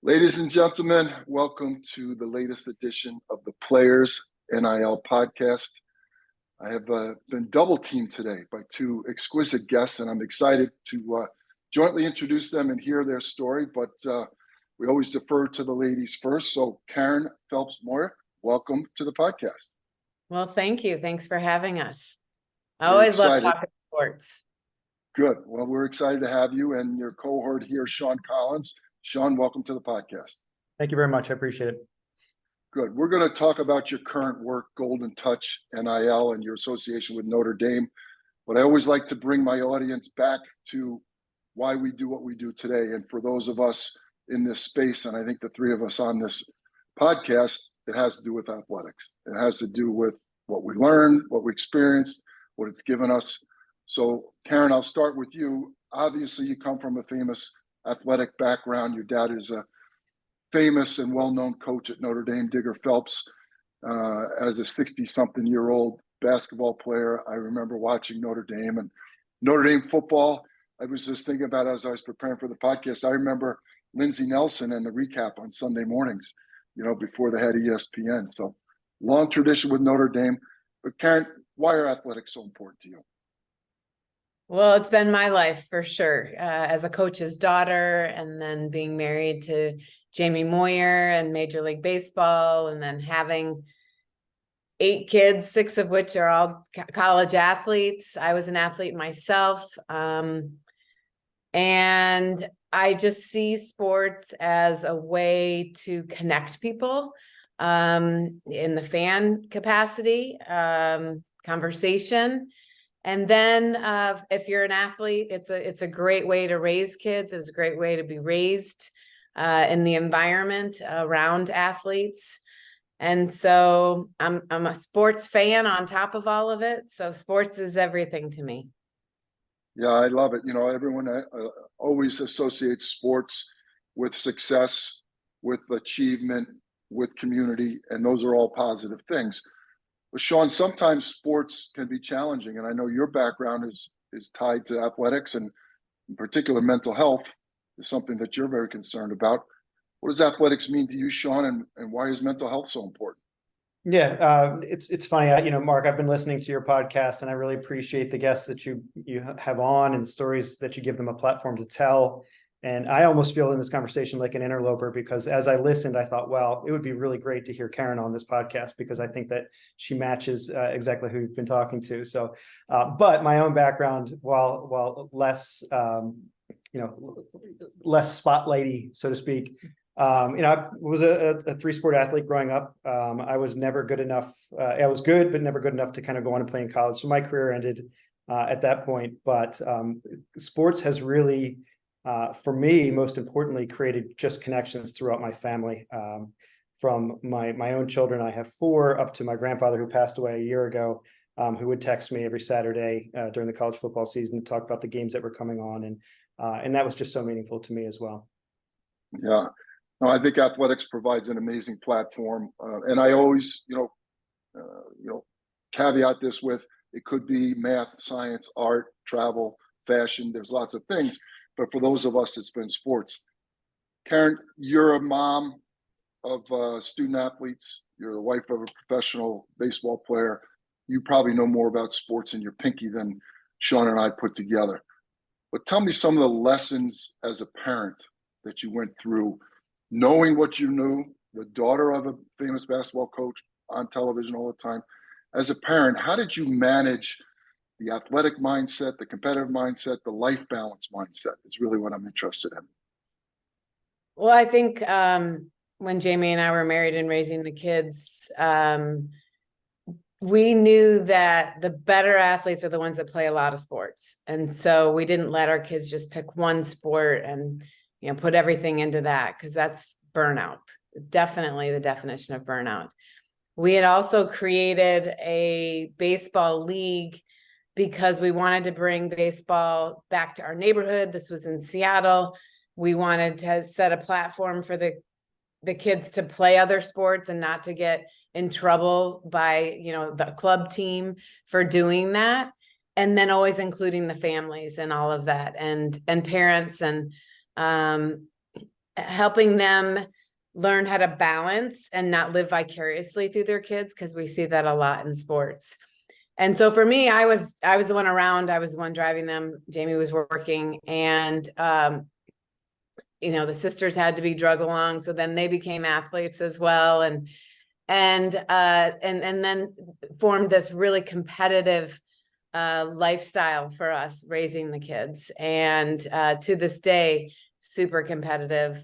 Ladies and gentlemen, welcome to the latest edition of the Players NIL podcast. I have been double teamed today by two exquisite guests, and I'm excited to jointly introduce them and hear their story. But we always defer to the ladies first. So, Karen Phelps-Moyer, welcome to the podcast. Well, thank you. Thanks for having us. I We're always love excited. talking sports. Good. Well, we're excited to have you and your cohort here, Sean Collins. Sean, welcome to the podcast. Thank you very much. I appreciate it. Good. We're going to talk about your current work, Golden Touch, NIL, and your association with Notre Dame. But I always like to bring my audience back to why we do what we do today. And for those of us in this space, and I think the three of us on this podcast, it has to do with athletics. It has to do with what we learned, what we experienced, what it's given us. So, Karen, I'll start with you. Obviously, you come from a famous athletic background. Your dad is a famous and well-known coach at Notre Dame, Digger Phelps. As a 60-something-year-old basketball player, I remember watching Notre Dame and Notre Dame football. I was just thinking about as I was preparing for the podcast, I remember Lindsey Nelson and the recap on Sunday mornings, before they had ESPN. So long tradition with Notre Dame. But Karen, why are athletics so important to you? Well, it's been my life for sure. As a coach's daughter, and then being married to Jamie Moyer and Major League Baseball, and then having 8 kids, 6 of which are all college athletes. I was an athlete myself. And I just see sports as a way to connect people in the fan capacity, conversation. And then if you're an athlete, it's a great way to raise kids. It's a great way to be raised in the environment around athletes. And so I'm a sports fan on top of all of it. So sports is everything to me. Yeah, I love it. Everyone always associates sports with success, with achievement, with community, and those are all positive things. But Sean, sometimes sports can be challenging, and I know your background is tied to athletics, and in particular, mental health is something that you're very concerned about. What does athletics mean to you, Sean, and why is mental health so important? Yeah, it's funny. Mark, I've been listening to your podcast, and I really appreciate the guests that you have on and the stories that you give them a platform to tell. And I almost feel in this conversation like an interloper, because as I listened, I thought, well, it would be really great to hear Karen on this podcast, because I think that she matches exactly who you've been talking to. So, but my own background, while less, less spotlighty, so to speak. I was a 3-sport athlete growing up. I was never good enough. I was good, but never good enough to kind of go on and play in college. So my career ended at that point. But sports has really, for me, most importantly, created just connections throughout my family. From my own children, I have 4, up to my grandfather, who passed away a year ago, who would text me every Saturday during the college football season to talk about the games that were coming on, and that was just so meaningful to me as well. Yeah, no, I think athletics provides an amazing platform, and I always, caveat this with it could be math, science, art, travel, fashion. There's lots of things. But for those of us, it's been sports. Karen, you're a mom of student athletes. You're the wife of a professional baseball player. You probably know more about sports in your pinky than Sean and I put together. But tell me some of the lessons as a parent that you went through, knowing what you knew, the daughter of a famous basketball coach on television all the time. As a parent, how did you manage the athletic mindset, the competitive mindset, the life balance mindset is really what I'm interested in. Well, I think when Jamie and I were married and raising the kids, we knew that the better athletes are the ones that play a lot of sports. And so we didn't let our kids just pick one sport and, put everything into that, because that's burnout. Definitely the definition of burnout. We had also created a baseball league because we wanted to bring baseball back to our neighborhood. This was in Seattle. We wanted to set a platform for the kids to play other sports and not to get in trouble by, the club team for doing that. And then always including the families and all of that, and parents. And helping them learn how to balance and not live vicariously through their kids, because we see that a lot in sports. And so for me, I was the one around, I was the one driving them. Jamie was working, and the sisters had to be drug along, so then they became athletes as well, and then formed this really competitive lifestyle for us raising the kids, and to this day, super competitive.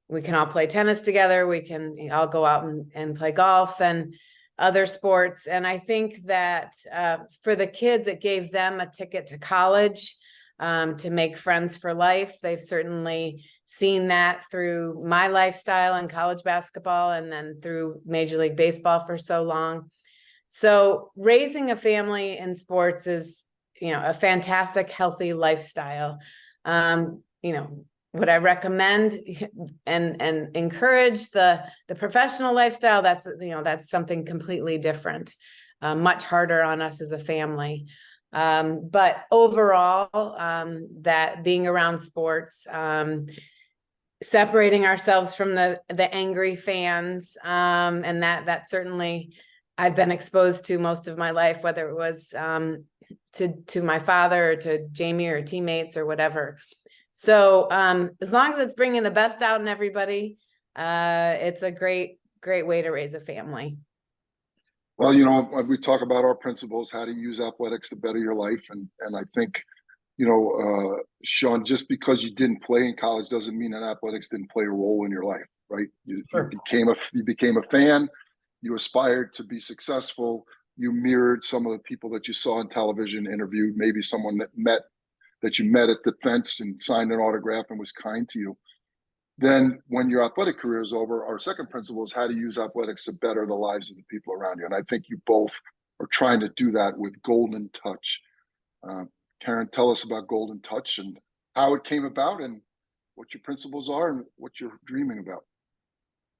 We can all play tennis together. We can all go out and play golf and other sports. And I think that for the kids, it gave them a ticket to college, to make friends for life. They've certainly seen that through my lifestyle in college basketball, and then through Major League Baseball for so long. So raising a family in sports is, a fantastic, healthy lifestyle. Would I recommend and encourage the professional lifestyle? That's something completely different, much harder on us as a family. But overall, that being around sports, separating ourselves from the angry fans, and that certainly I've been exposed to most of my life, whether it was to my father or to Jamie or teammates or whatever. So as long as it's bringing the best out in everybody, it's a great way to raise a family. Well, we talk about our principles, how to use athletics to better your life. And I think, Sean, just because you didn't play in college doesn't mean that athletics didn't play a role in your life, right? You became a fan, you aspired to be successful, you mirrored some of the people that you saw on television, interviewed, maybe someone that you met at the fence and signed an autograph and was kind to you. Then when your athletic career is over, our second principle is how to use athletics to better the lives of the people around you. And I think you both are trying to do that with Golden Touch. Karen, tell us about Golden Touch and how it came about and what your principles are and what you're dreaming about.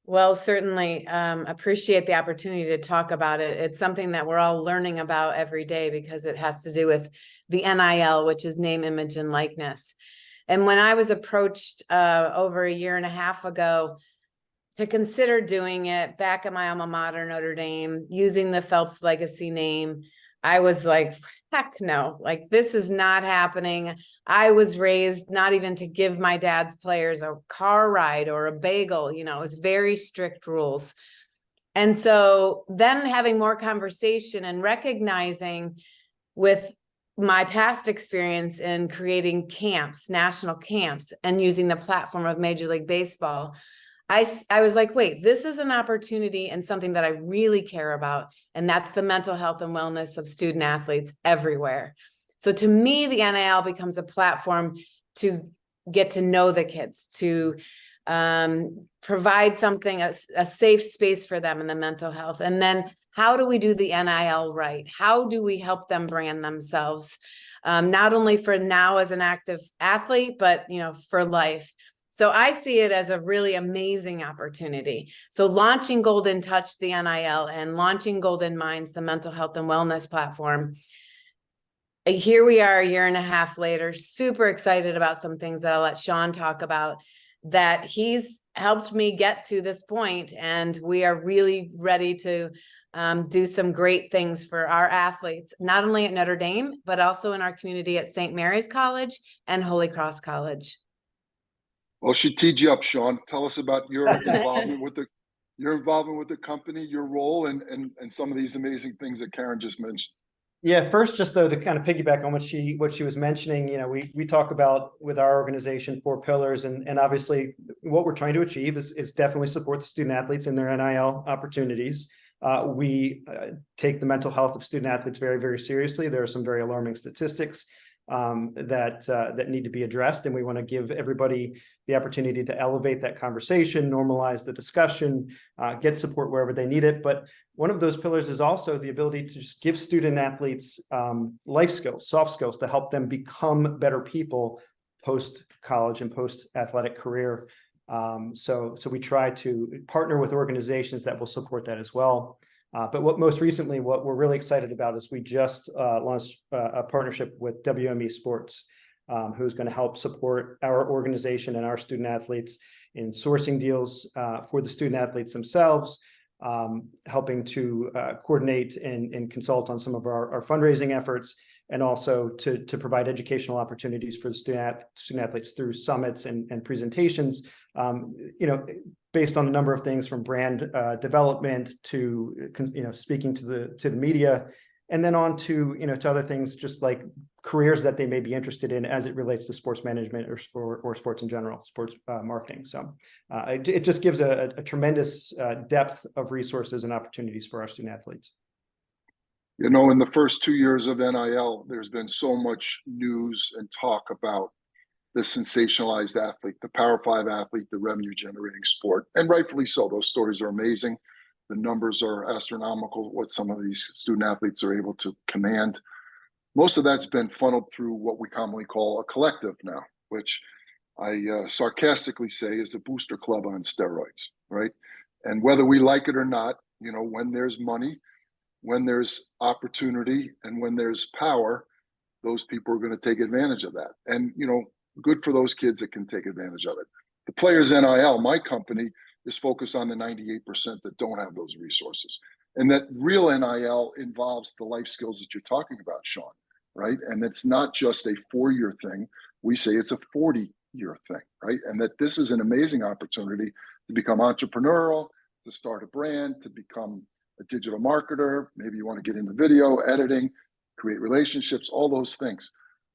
Well, certainly appreciate the opportunity to talk about it. It's something that we're all learning about every day, because it has to do with the NIL, which is name, image, and likeness. And when I was approached over a year and a half ago to consider doing it back at my alma mater, Notre Dame, using the Phelps Legacy name, I was like, heck no, like this is not happening. I was raised not even to give my dad's players a car ride or a bagel, it was very strict rules. And so then having more conversation and recognizing with my past experience in creating camps, national camps, and using the platform of Major League Baseball, I was like, wait, this is an opportunity and something that I really care about. And that's the mental health and wellness of student athletes everywhere. So to me, the NIL becomes a platform to get to know the kids, to provide something, a safe space for them in the mental health. And then how do we do the NIL right? How do we help them brand themselves, not only for now as an active athlete, but, for life? So I see it as a really amazing opportunity. So launching Golden Touch, the NIL, and launching Golden Minds, the mental health and wellness platform. Here we are a year and a half later, super excited about some things that I'll let Sean talk about, that he's helped me get to this point, and we are really ready to do some great things for our athletes, not only at Notre Dame, but also in our community at St. Mary's College and Holy Cross College. Well, she teed you up, Sean. Tell us about your involvement with the company, your role, and some of these amazing things that Karen just mentioned. Yeah, first, just though, to kind of piggyback on what she was mentioning, we talk about with our organization 4 pillars, and obviously what we're trying to achieve is definitely support the student athletes in their NIL opportunities. We take the mental health of student athletes very, very seriously. There are some very alarming statistics that need to be addressed, and we want to give everybody the opportunity to elevate that conversation, normalize the discussion, get support wherever they need it. But one of those pillars is also the ability to just give student athletes life skills, soft skills, to help them become better people post college and post athletic career. So we try to partner with organizations that will support that as well. But what we're really excited about is we just launched a partnership with WME Sports. who's going to help support our organization and our student athletes in sourcing deals for the student athletes themselves, helping to coordinate and consult on some of our fundraising efforts, and also to provide educational opportunities for the student athletes through summits and presentations, based on a number of things from brand development to, speaking to the media, and then on to, to other things, just like careers that they may be interested in as it relates to sports management or sports in general, sports marketing. So it just gives a tremendous depth of resources and opportunities for our student athletes. In the first 2 years of NIL, there's been so much news and talk about the sensationalized athlete, the Power 5 athlete, the revenue generating sport, and rightfully so. Those stories are amazing. The numbers are astronomical, what some of these student athletes are able to command. Most of that's been funneled through what we commonly call a collective now, which I sarcastically say is a booster club on steroids, right? And whether we like it or not, when there's money, when there's opportunity, and when there's power, those people are going to take advantage of that. And, good for those kids that can take advantage of it. The Players NIL, my company, is focused on the 98% that don't have those resources. And that real NIL involves the life skills that you're talking about, Sean, right? And it's not just a 4-year thing. We say it's a 40-year thing, right? And that this is an amazing opportunity to become entrepreneurial, to start a brand, to become a digital marketer. Maybe you want to get into video editing, create relationships, all those things.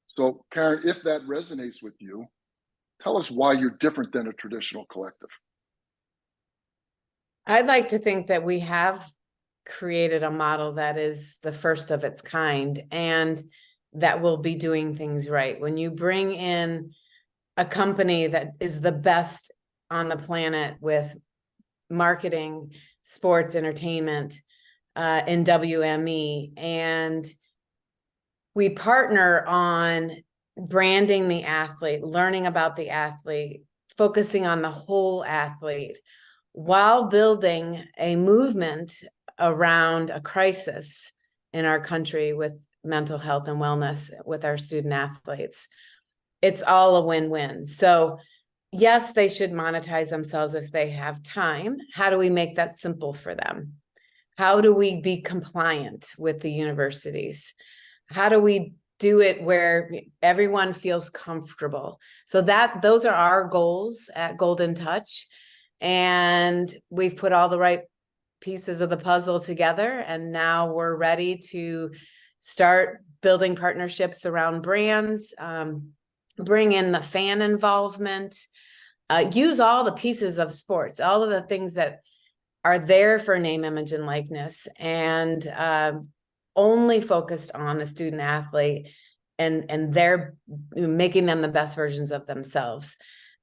So Karen, if that resonates with you, tell us why you're different than a traditional collective. I'd like to think that we have created a model that is the first of its kind and that will be doing things right. When you bring in a company that is the best on the planet with marketing, sports, entertainment, in WME, and we partner on branding the athlete, learning about the athlete, focusing on the whole athlete, while building a movement around a crisis in our country with mental health and wellness with our student athletes. It's all a win-win. So yes, they should monetize themselves if they have time. How do we make that simple for them? How do we be compliant with the universities? How do we do it where everyone feels comfortable? So those are our goals at Golden Touch. And we've put all the right pieces of the puzzle together. And now we're ready to start building partnerships around brands, bring in the fan involvement, use all the pieces of sports, all of the things that are there for name, image, and likeness, and only focused on the student athlete and they're making them the best versions of themselves.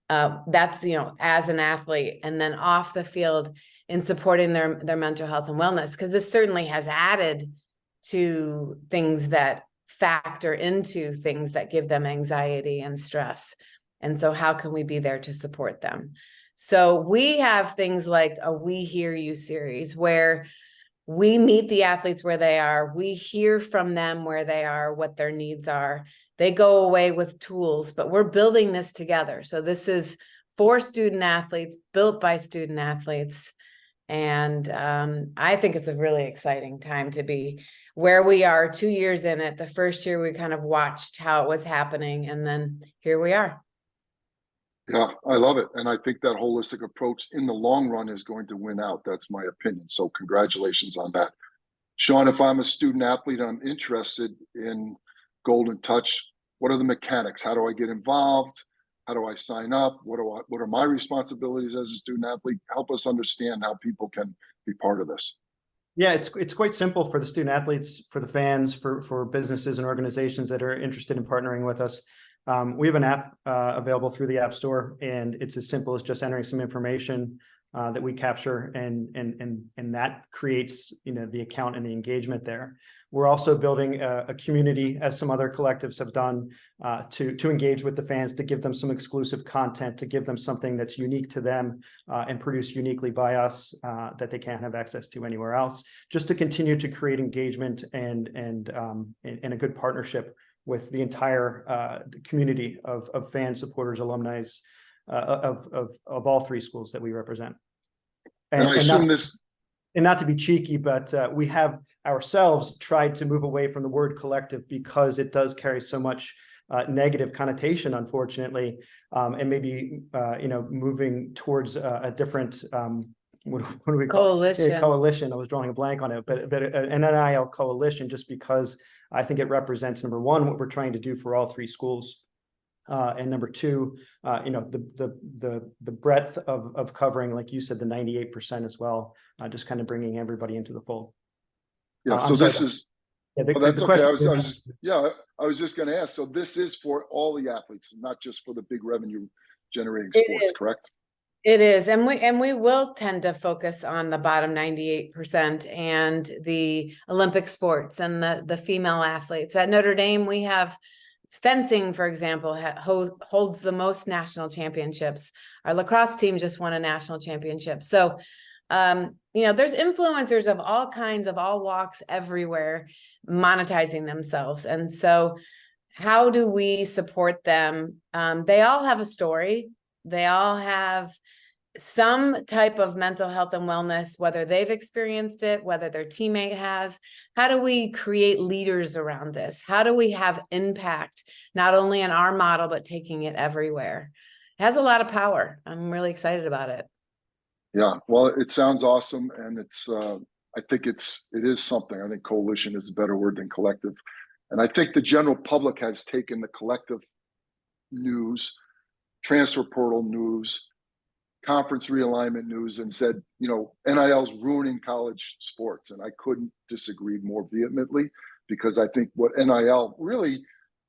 That's, as an athlete, and then off the field in supporting their mental health and wellness, because this certainly has added to things that factor into things that give them anxiety and stress. And so how can we be there to support them? So we have things like a We Hear You series where we meet the athletes where they are. We hear from them where they are, what their needs are. They go away with tools, but we're building this together. So this is for student athletes, built by student athletes. And I think it's a really exciting time to be where we are 2 years in it. The first year we kind of watched how it was happening, and then here we are. Yeah, I love it. And I think that holistic approach in the long run is going to win out. That's my opinion. So congratulations on that. Sean, if I'm a student athlete, I'm interested in Golden Touch. What are the mechanics? How do I get involved? How do I sign up? What are my responsibilities as a student athlete? Help us understand how people can be part of this. Yeah, it's quite simple for the student athletes, for the fans, for businesses and organizations that are interested in partnering with us. We have an app available through the App Store, and it's as simple as just entering some information that we capture, and that creates the account and the engagement there. We're also building a community, as some other collectives have done, to engage with the fans, to give them some exclusive content, to give them something that's unique to them and produced uniquely by us that they can't have access to anywhere else, just to continue to create engagement and a good partnership with the entire community of fans, supporters, alumni of all three schools that we represent. And I assume this. And not to be cheeky, but we have ourselves tried to move away from the word collective because it does carry so much negative connotation, unfortunately, and maybe moving towards a different what do we call Coalition. Coalition. I was drawing a blank on it, but an NIL coalition, just because I think it represents, number one, what we're trying to do for all three schools. And number two, the breadth of covering, like you said, the 98% as well, just kind of bringing everybody into the fold. Yeah. So this is. Yeah, Well, that's okay. I was just going to ask. So this is for all the athletes, not just for the big revenue generating sports, correct? It is. And we will tend to focus on the bottom 98% and the Olympic sports and the female athletes. At Notre Dame, we have fencing, for example, holds the most national championships. Our lacrosse team just won a national championship. So, there's influencers of all kinds, of all walks, everywhere, monetizing themselves. And so how do we support them? They all have a story. They all have some type of mental health and wellness, whether they've experienced it, whether their teammate has. How do we create leaders around this? How do we have impact, not only in our model, but taking it everywhere? It has a lot of power. I'm really excited about it. Yeah, well, it sounds awesome. And I think it is something. I think coalition is a better word than collective. And I think the general public has taken the collective news, transfer portal news, conference realignment news and said, NIL's ruining college sports. And I couldn't disagree more vehemently, because I think what NIL really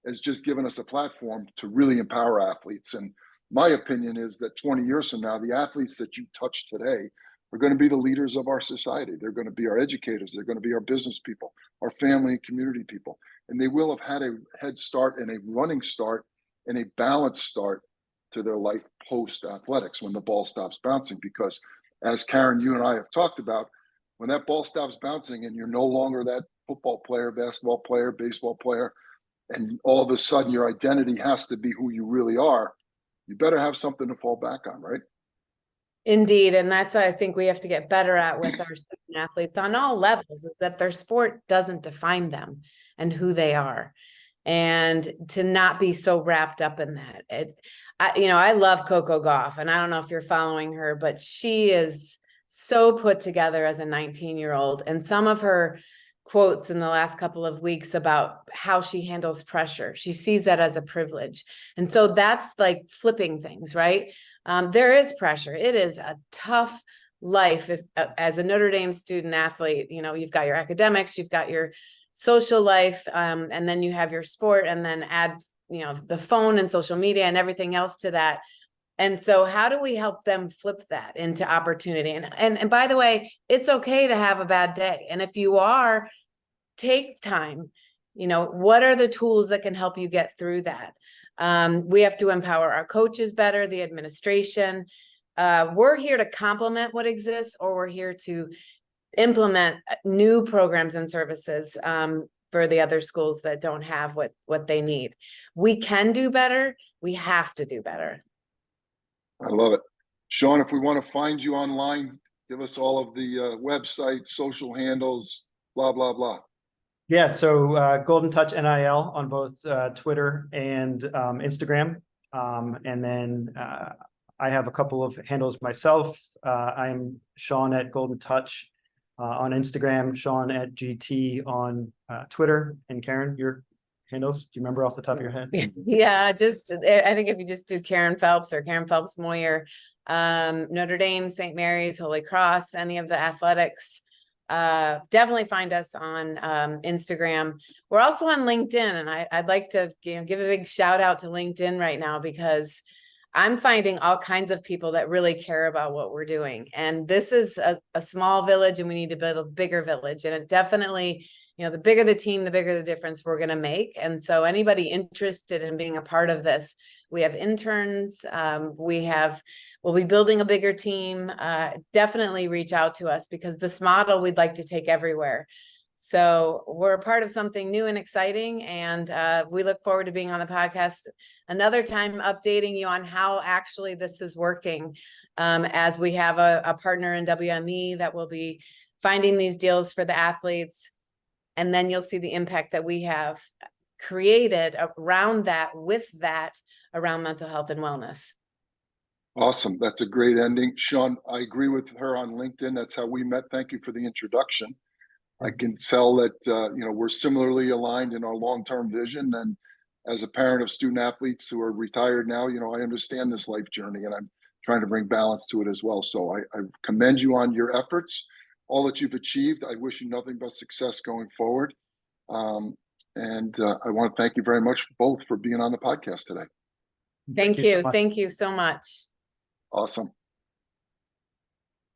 has just given us a platform to really empower athletes. And my opinion is that 20 years from now, the athletes that you touch today are going to be the leaders of our society. They're going to be our educators. They're going to be our business people, our family and community people. And they will have had a head start and a running start and a balanced start to their life post athletics when the ball stops bouncing. Because as Karen, you and I have talked about, when that ball stops bouncing and you're no longer that football player, basketball player, baseball player, and all of a sudden your identity has to be who you really are, you better have something to fall back on, right? Indeed. And that's, I think, we have to get better at with our student athletes on all levels, is that their sport doesn't define them and who they are. And to not be so wrapped up in that. I love Coco Gauff, and I don't know if you're following her, but she is so put together as a 19-year-old. And some of her quotes in the last couple of weeks about how she handles pressure, she sees that as a privilege. And so that's like flipping things, right? There is pressure. It is a tough life. As a Notre Dame student athlete, you've got your academics, you've got your social life, and then you have your sport, and then add, the phone and social media and everything else to that. And so how do we help them flip that into opportunity? And by the way, it's okay to have a bad day. And if you are, take time. What are the tools that can help you get through that? We have to empower our coaches better, the administration. We're here to complement what exists, or we're here to implement new programs and services for the other schools that don't have what they need. We can do better. We have to do better. I love it. Sean, if we want to find you online, give us all of the websites, social handles, blah, blah, blah. Yeah, so Golden Touch NIL on both Twitter and Instagram. And then I have a couple of handles myself. I'm Sean at Golden Touch on Instagram, Sean at GT on Twitter. And Karen, your handles, do you remember off the top of your head? Yeah, I think if you just do Karen Phelps or Karen Phelps Moyer, Notre Dame, St. Mary's, Holy Cross, any of the athletics, definitely find us on Instagram. We're also on LinkedIn, and I'd like to give a big shout out to LinkedIn right now, because I'm finding all kinds of people that really care about what we're doing. And this is a small village, and we need to build a bigger village. And it definitely, the bigger the team, the bigger the difference we're going to make. And so anybody interested in being a part of this, we have interns, we'll be building a bigger team. Definitely reach out to us, because this model we'd like to take everywhere. So we're a part of something new and exciting, and we look forward to being on the podcast another time, updating you on how actually this is working. As we have a partner in WME that will be finding these deals for the athletes, and then you'll see the impact that we have created around that, with that, around mental health and wellness. Awesome. That's a great ending. Sean, I agree with her on LinkedIn. That's how we met. Thank you for the introduction. I can tell that, we're similarly aligned in our long-term vision. And as a parent of student athletes who are retired now, I understand this life journey, and I'm trying to bring balance to it as well. So I commend you on your efforts, all that you've achieved. I wish you nothing but success going forward. And I want to thank you very much both for being on the podcast today. Thank so you. much. Thank you so much. Awesome.